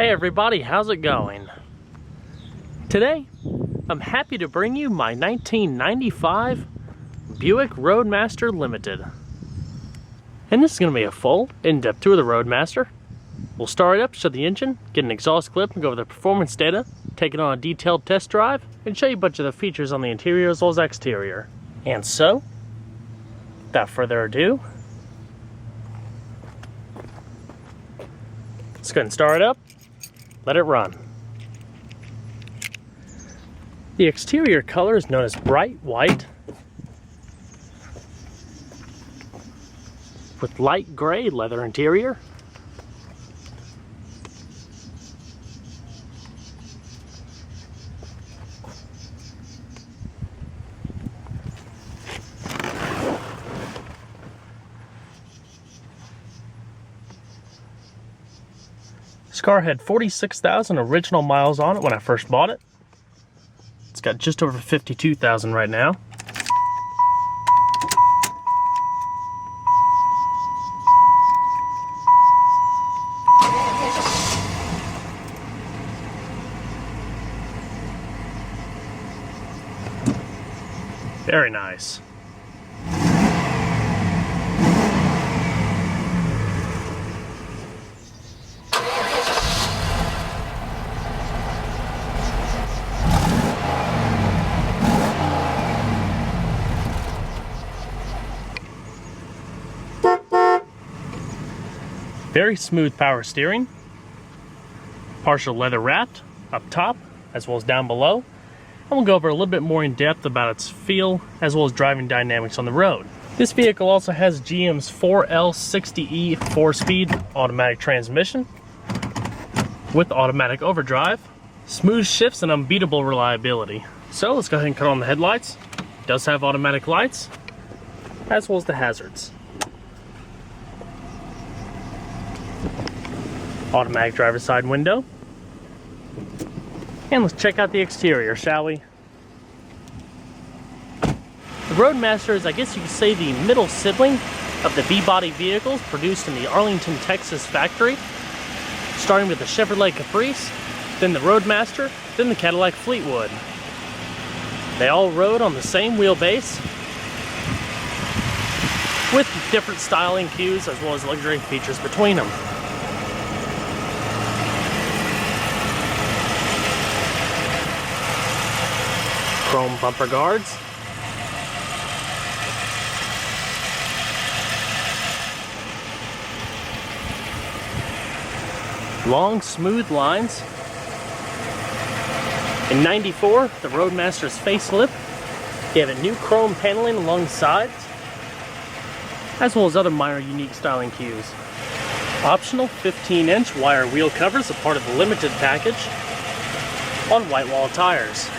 Hey everybody, how's it going? Today, I'm happy to bring you my 1995 Buick Roadmaster Limited. And this is going to be a full, in-depth tour of the Roadmaster. We'll start it up, show the engine, get an exhaust clip, and go over the performance data, take it on a detailed test drive, and show you a bunch of the features on the interior as well as exterior. And so, without further ado, let's go ahead and start it up. Let it run. The exterior color is known as bright white with light gray leather interior. This car had 46,000 original miles on it when I first bought it. It's got just over 52,000 right now. Very nice. Very smooth power steering, partial leather wrapped up top as well as down below, and we'll go over a little bit more in depth about its feel as well as driving dynamics on the road. This vehicle also has GM's 4L60E 4-speed automatic transmission with automatic overdrive, smooth shifts, and unbeatable reliability. So let's go ahead and cut on the headlights. It does have automatic lights as well as the hazards. Automatic driver's side window. And let's check out the exterior, shall we? The Roadmaster is, I guess you could say, the middle sibling of the B-body vehicles produced in the Arlington, Texas factory, starting with the Chevrolet Caprice, then the Roadmaster, then the Cadillac Fleetwood. They all rode on the same wheelbase with different styling cues as well as luxury features between them. Chrome bumper guards, long smooth lines. In '94, the Roadmaster's facelift gave it new chrome paneling along the sides, as well as other minor unique styling cues. Optional 15-inch wire wheel covers, a part of the limited package, on white wall tires.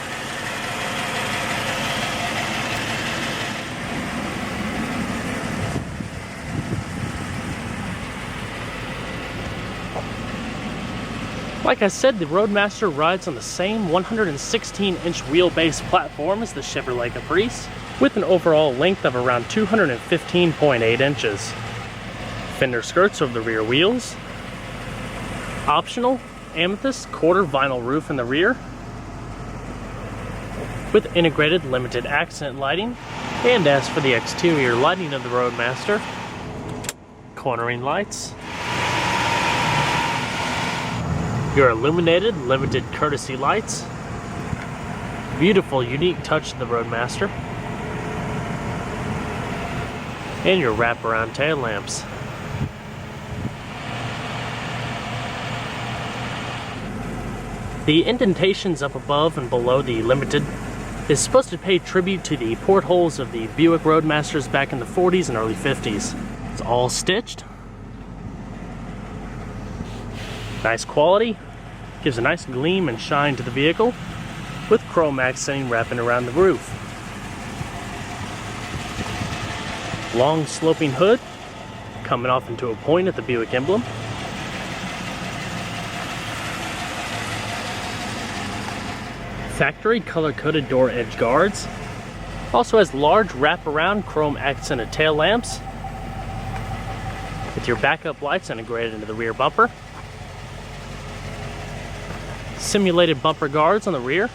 Like I said, the Roadmaster rides on the same 116-inch wheelbase platform as the Chevrolet Caprice, with an overall length of around 215.8 inches. Fender skirts over the rear wheels. Optional amethyst quarter vinyl roof in the rear, with integrated limited accent lighting. And as for the exterior lighting of the Roadmaster, cornering lights, your illuminated limited courtesy lights, beautiful unique touch of the Roadmaster, and your wraparound tail lamps. The indentations up above and below the Limited is supposed to pay tribute to the portholes of the Buick Roadmasters back in the 40s and early 50s. It's all stitched. Nice quality, gives a nice gleam and shine to the vehicle, with chrome accenting wrapping around the roof. Long sloping hood, coming off into a point at the Buick emblem. Factory color-coded door edge guards. Also has large wraparound chrome accented tail lamps, with your backup lights integrated into the rear bumper. simulated bumper guards on the rear.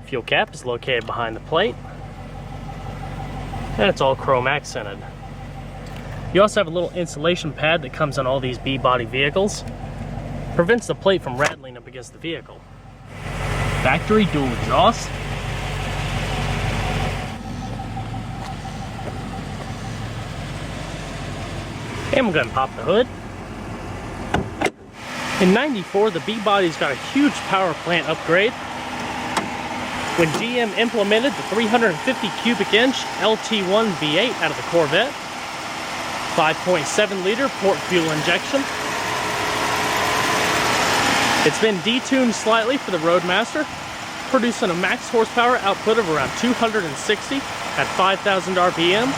Fuel cap is located behind the plate, and it's all chrome accented. You also have a little insulation pad that comes on all these B-body vehicles. Prevents the plate from rattling up against the vehicle. Factory dual exhaust. And we're going to pop the hood. In '94, the B-body's got a huge power plant upgrade. When GM implemented the 350 cubic inch LT1 V8 out of the Corvette, 5.7 liter port fuel injection. It's been detuned slightly for the Roadmaster, producing a max horsepower output of around 260 at 5,000 RPM,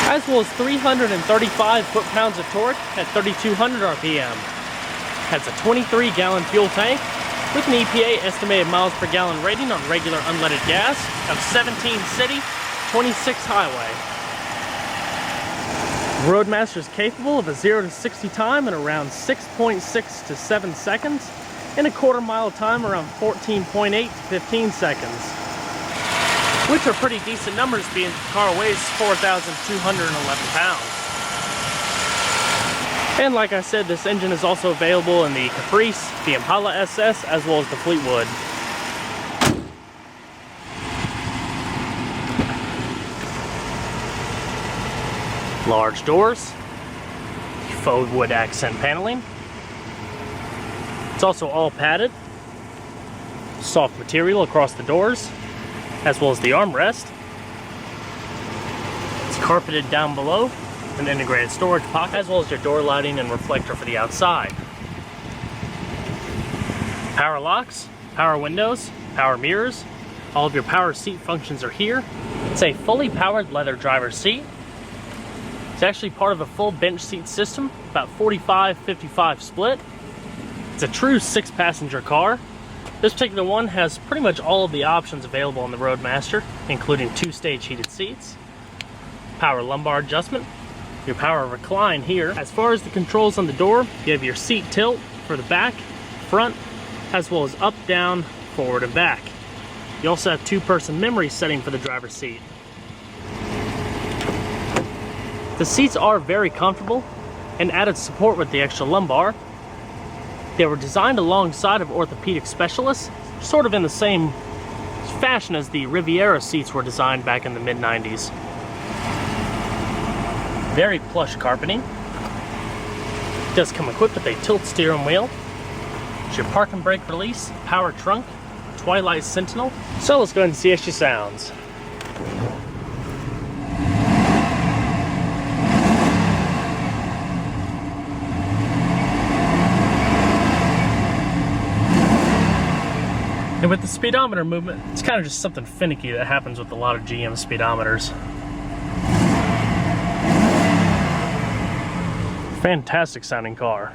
as well as 335 foot-pounds of torque at 3,200 RPM. Has a 23-gallon fuel tank with an EPA estimated miles per gallon rating on regular unleaded gas of 17 city, 26 highway. Roadmaster is capable of a 0 to 60 time in around 6.6 to 7 seconds, and a quarter mile time around 14.8 to 15 seconds, which are pretty decent numbers being the car weighs 4,211 pounds. And like I said, this engine is also available in the Caprice, the Impala SS, as well as the Fleetwood. Large doors, faux wood accent paneling. It's also all padded, soft material across the doors, as well as the armrest. It's carpeted down below, an integrated storage pocket, as well as your door lighting and reflector for the outside. Power locks, power windows, power mirrors, all of your power seat functions are here. It's a fully powered leather driver's seat. It's actually part of a full bench seat system, about 45-55 split. It's a true 6-passenger car. This particular one has pretty much all of the options available on the Roadmaster, including 2-stage heated seats, power lumbar adjustment, your power recline here. As far as the controls on the door, you have your seat tilt for the back, front, as well as up, down, forward, and back. You also have 2-person memory setting for the driver's seat. The seats are very comfortable and added support with the extra lumbar. They were designed alongside of orthopedic specialists, sort of in the same fashion as the Riviera seats were designed back in the mid-90s. Very plush carpeting. It does come equipped with a tilt steering wheel. It's your park and brake release, power trunk, Twilight Sentinel. So let's go ahead and see how she sounds. And with the speedometer movement, it's kind of just something finicky that happens with a lot of GM speedometers. Fantastic sounding car.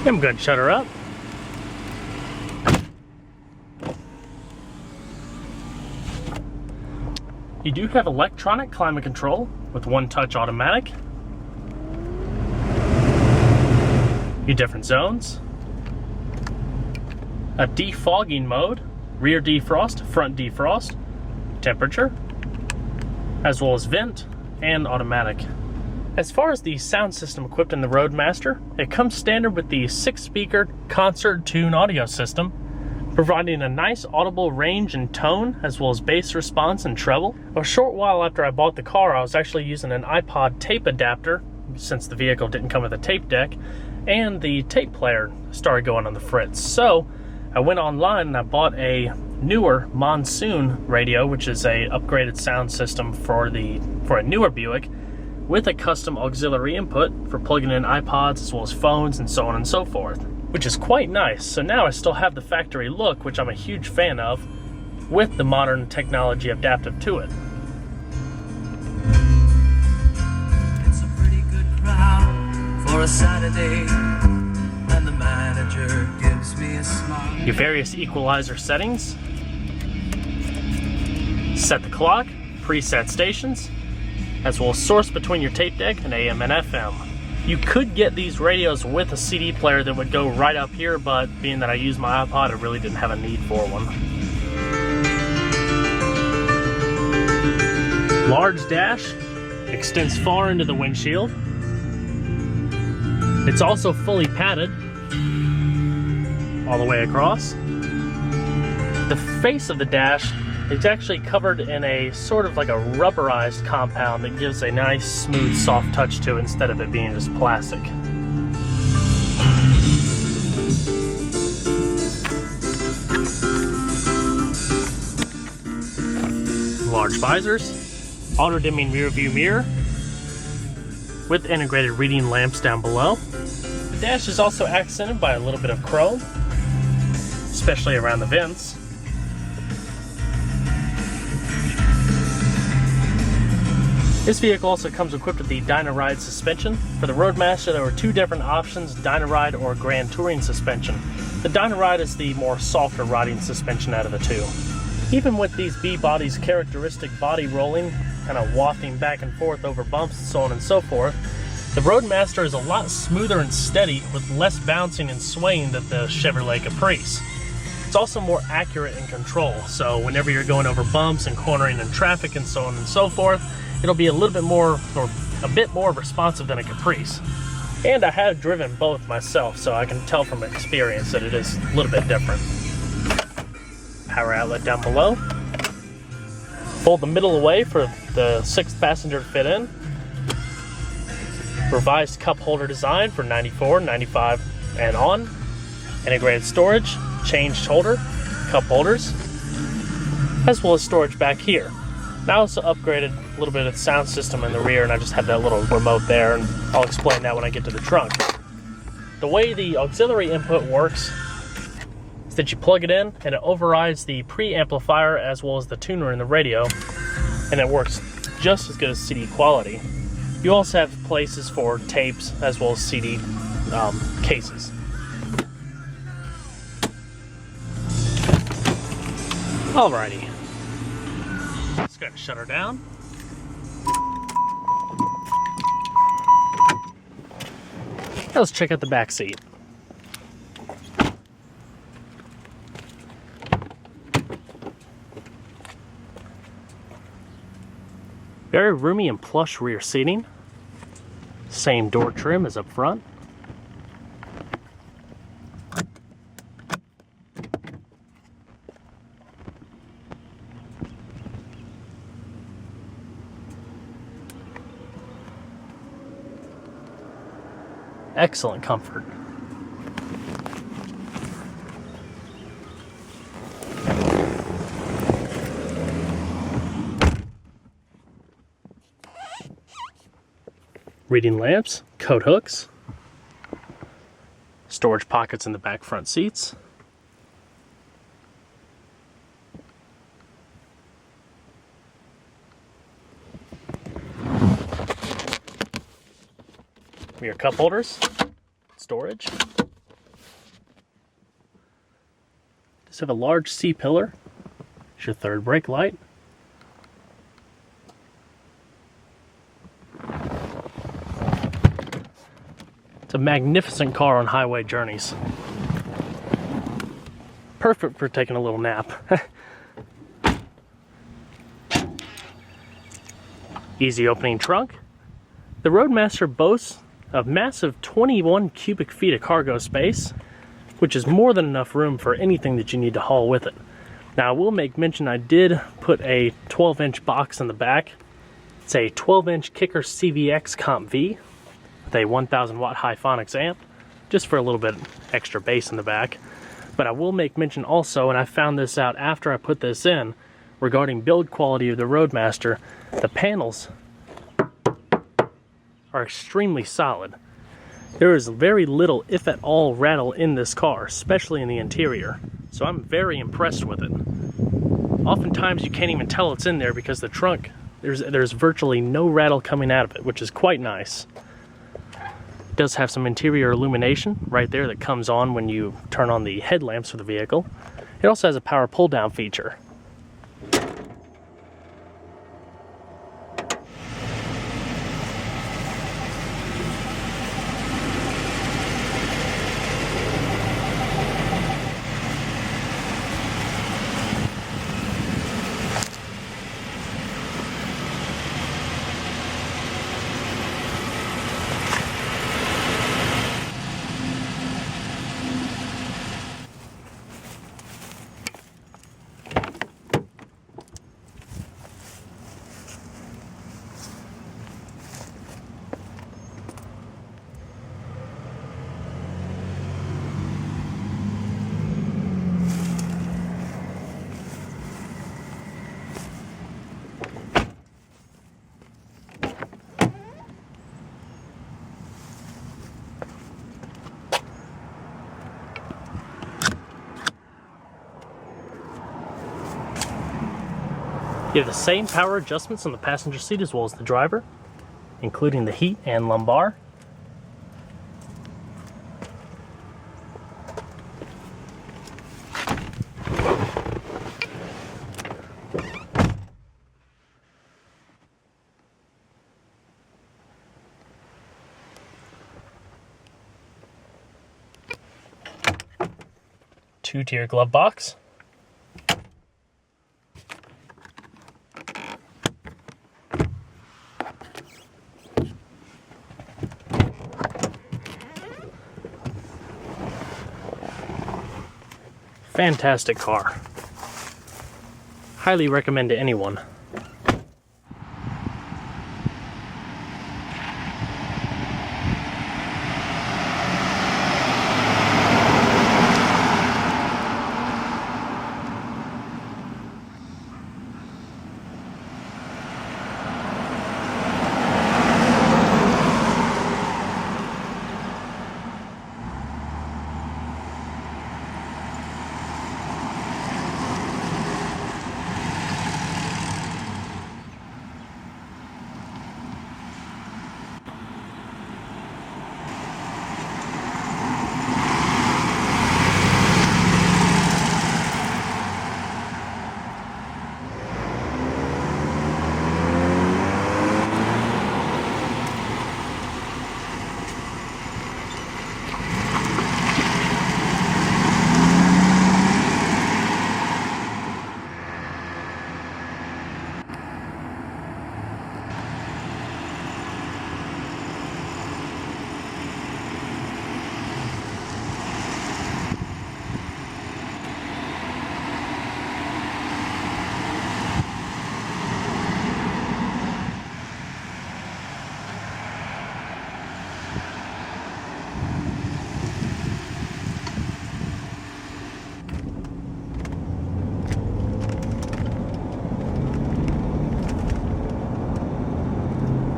I'm going to shut her up. You do have electronic climate control with 1-touch automatic. Your different zones. A defogging mode, rear defrost, front defrost, temperature, as well as vent and automatic. As far as the sound system equipped in the Roadmaster, it comes standard with the 6-speaker concert tune audio system, providing a nice audible range and tone, as well as bass response and treble. A short while after I bought the car, I was actually using an iPod tape adapter, since the vehicle didn't come with a tape deck, and the tape player started going on the fritz. So I went online and I bought a newer Monsoon radio, which is a upgraded sound system for a newer Buick, with a custom auxiliary input for plugging in iPods as well as phones and so on and so forth, which is quite nice. So now I still have the factory look, which I'm a huge fan of, with the modern technology adaptive to it. It's a pretty good crowd for a Saturday, and the manager gives me a smile. Your various equalizer settings, set the clock, preset stations, as well as source between your tape deck and AM and FM. You could get these radios with a CD player that would go right up here, but being that I use my iPod, I really didn't have a need for one. Large dash, extends far into the windshield. It's also fully padded all the way across. The face of the dash is actually covered in a sort of like a rubberized compound that gives a nice, smooth, soft touch to it instead of it being just plastic. Large visors, auto-dimming rear view mirror with integrated reading lamps down below. The dash is also accented by a little bit of chrome, especially around the vents. This vehicle also comes equipped with the Dynaride suspension. For the Roadmaster, there were two different options, Dynaride or Grand Touring suspension. The Dynaride is the more softer riding suspension out of the two. Even with these B-body's characteristic body rolling, kind of wafting back and forth over bumps and so on and so forth, the Roadmaster is a lot smoother and steady with less bouncing and swaying than the Chevrolet Caprice. It's also more accurate in control, so whenever you're going over bumps and cornering in traffic and so on and so forth, it'll be a little bit more, or a bit more responsive than a Caprice. And I have driven both myself, so I can tell from experience that it is a little bit different. Power outlet down below. Fold the middle away for the 6th passenger to fit in. Revised cup holder design for 94, 95, and on. Integrated storage, changed holder, cup holders, as well as storage back here. I also upgraded a little bit of the sound system in the rear, and I just have that little remote there, and I'll explain that when I get to the trunk. The way the auxiliary input works is that you plug it in, and it overrides the preamplifier as well as the tuner in the radio, and it works just as good as CD quality. You also have places for tapes as well as CD cases. Alrighty. Just gotta shut her down. Now let's check out the back seat. Very roomy and plush rear seating. Same door trim as up front. Excellent comfort. Reading lamps, coat hooks, storage pockets in the back front seats. Rear cup holders, storage. Just have a large C-pillar. It's your third brake light. It's a magnificent car on highway journeys. Perfect for taking a little nap. Easy opening trunk. The Roadmaster boasts a massive 21 cubic feet of cargo space, which is more than enough room for anything that you need to haul with it. Now I will make mention I did put a 12-inch box in the back. It's a 12-inch Kicker CVX Comp V with a 1000 watt high phonics amp, just for a little bit extra bass in the back. But I will make mention also, and I found this out after I put this in, regarding build quality of the Roadmaster, the panels are extremely solid. There is very little, if at all, rattle in this car, especially in the interior. So I'm very impressed with it. Oftentimes you can't even tell it's in there because the trunk, there's virtually no rattle coming out of it, which is quite nice. It does have some interior illumination right there that comes on when you turn on the headlamps for the vehicle. It also has a power pull-down feature. You have the same power adjustments on the passenger seat as well as the driver, including the heat and lumbar. Two-tier glove box. Fantastic car. Highly recommend to anyone.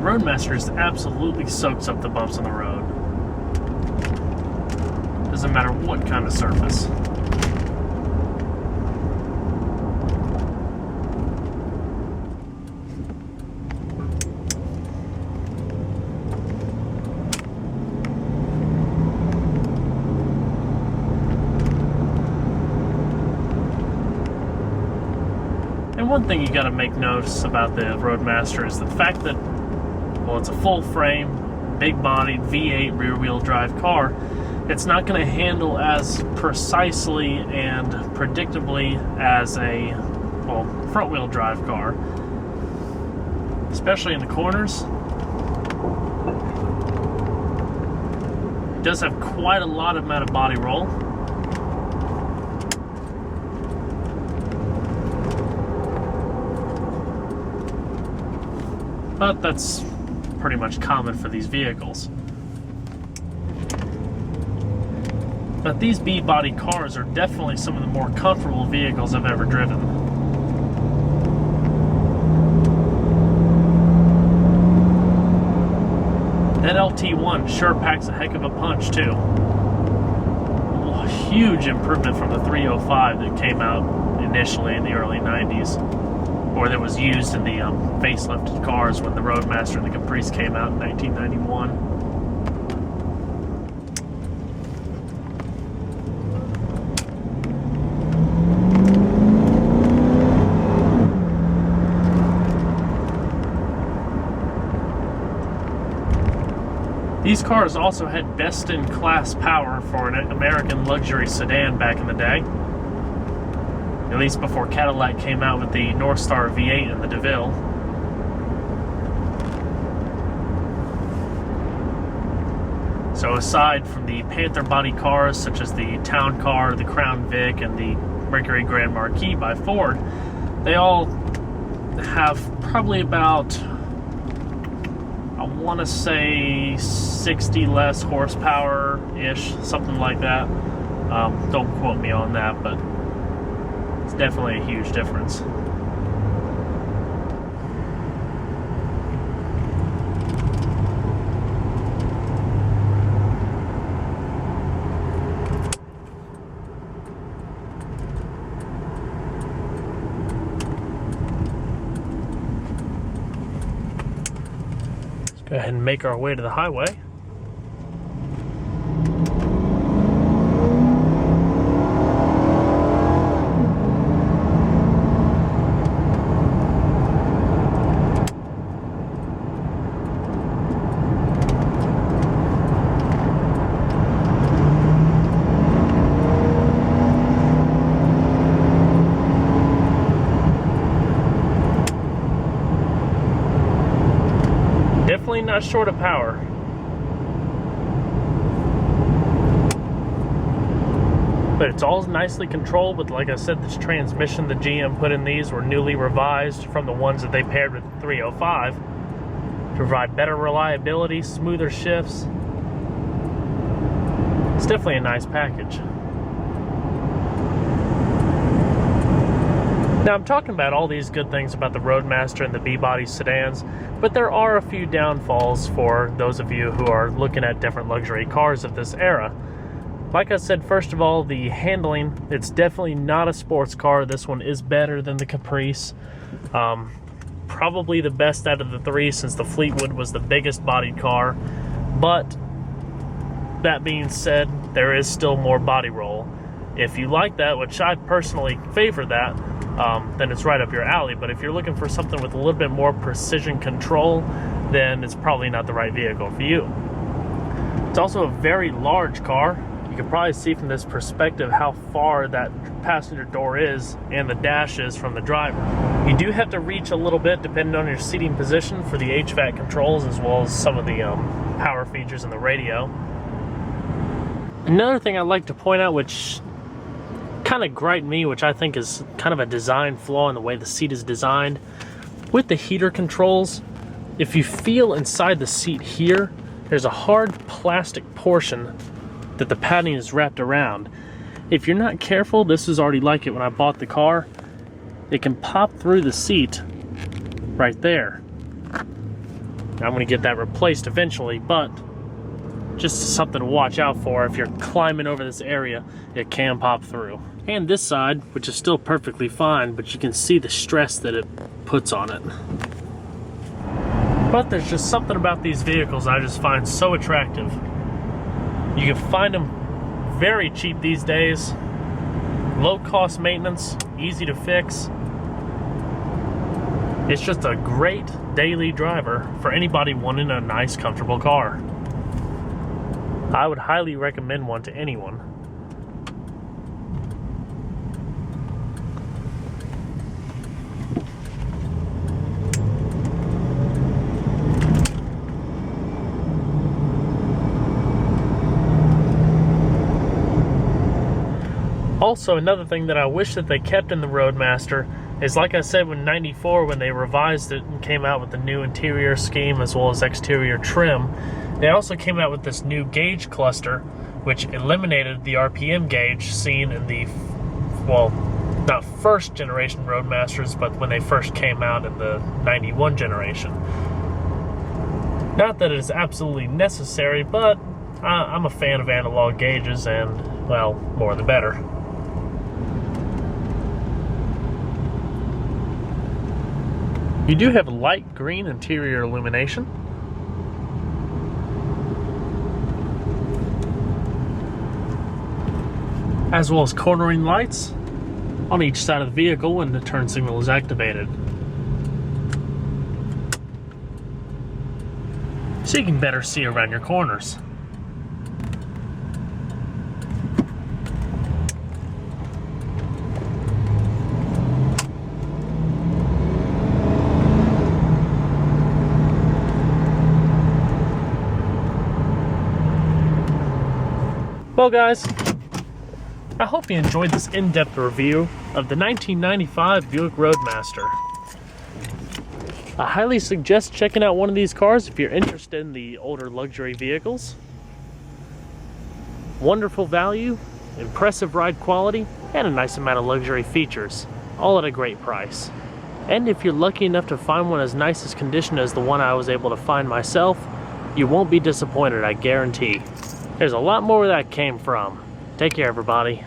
Roadmasters absolutely soaks up the bumps on the road. Doesn't matter what kind of surface. And one thing you gotta make notice about the Roadmaster is the fact that, well, it's a full frame, big bodied V8 rear wheel drive car. It's not going to handle as precisely and predictably as a, well, front wheel drive car, especially in the corners. It does have quite a lot of amount of body roll. But that's pretty much common for these vehicles. But these B-body cars are definitely some of the more comfortable vehicles I've ever driven. That LT1 sure packs a heck of a punch too. A huge improvement from the 305 that came out initially in the early 90s, or that was used in the facelifted cars when the Roadmaster and the Caprice came out in 1991. These cars also had best-in-class power for an American luxury sedan back in the day. At least before Cadillac came out with the Northstar V8 and the DeVille. So aside from the Panther body cars such as the Town Car, the Crown Vic, and the Mercury Grand Marquis by Ford, they all have probably about, I want to say 60 less horsepower-ish, something like that. Don't quote me on that, but it's definitely a huge difference. Let's go ahead and make our way to the highway. Definitely not short of power. But it's all nicely controlled with, like I said, this transmission the GM put in these were newly revised from the ones that they paired with the 305 to provide better reliability, smoother shifts. It's definitely a nice package. Now, I'm talking about all these good things about the Roadmaster and the B-body sedans, but there are a few downfalls for those of you who are looking at different luxury cars of this era. Like I said, first of all, the handling, it's definitely not a sports car. This one is better than the Caprice. Probably the best out of the three, since the Fleetwood was the biggest bodied car. But that being said, there is still more body roll. If you like that, which I personally favor that, then it's right up your alley. But if you're looking for something with a little bit more precision control, then it's probably not the right vehicle for you. It's also a very large car. You can probably see from this perspective how far that passenger door is and the dash is from the driver. You do have to reach a little bit depending on your seating position for the HVAC controls, as well as some of the power features in the radio. Another thing I'd like to point out, which kind of griped me, which I think is kind of a design flaw in the way the seat is designed, with the heater controls, if you feel inside the seat here, there's a hard plastic portion that the padding is wrapped around. If you're not careful, this is already like it when I bought the car, it can pop through the seat right there. Now, I'm going to get that replaced eventually, but just something to watch out for. If you're climbing over this area, it can pop through. And this side, which is still perfectly fine, but you can see the stress that it puts on it. But there's just something about these vehicles I just find so attractive. You can find them very cheap these days. Low cost maintenance, easy to fix. It's just a great daily driver for anybody wanting a nice, comfortable car. I would highly recommend one to anyone. Also, another thing that I wish that they kept in the Roadmaster is, like I said, when '94, when they revised it and came out with the new interior scheme as well as exterior trim, they also came out with this new gauge cluster which eliminated the RPM gauge seen in the, well, not first generation Roadmasters, but when they first came out in the 91 generation. Not that it is absolutely necessary, but I'm a fan of analog gauges, and, well, more the better. You do have light green interior illumination. As well as cornering lights on each side of the vehicle when the turn signal is activated. So you can better see around your corners. Well guys, I hope you enjoyed this in-depth review of the 1995 Buick Roadmaster. I highly suggest checking out one of these cars if you're interested in the older luxury vehicles. Wonderful value, impressive ride quality, and a nice amount of luxury features, all at a great price. And if you're lucky enough to find one as nice as condition as the one I was able to find myself, you won't be disappointed, I guarantee. There's a lot more where that came from. Take care, everybody.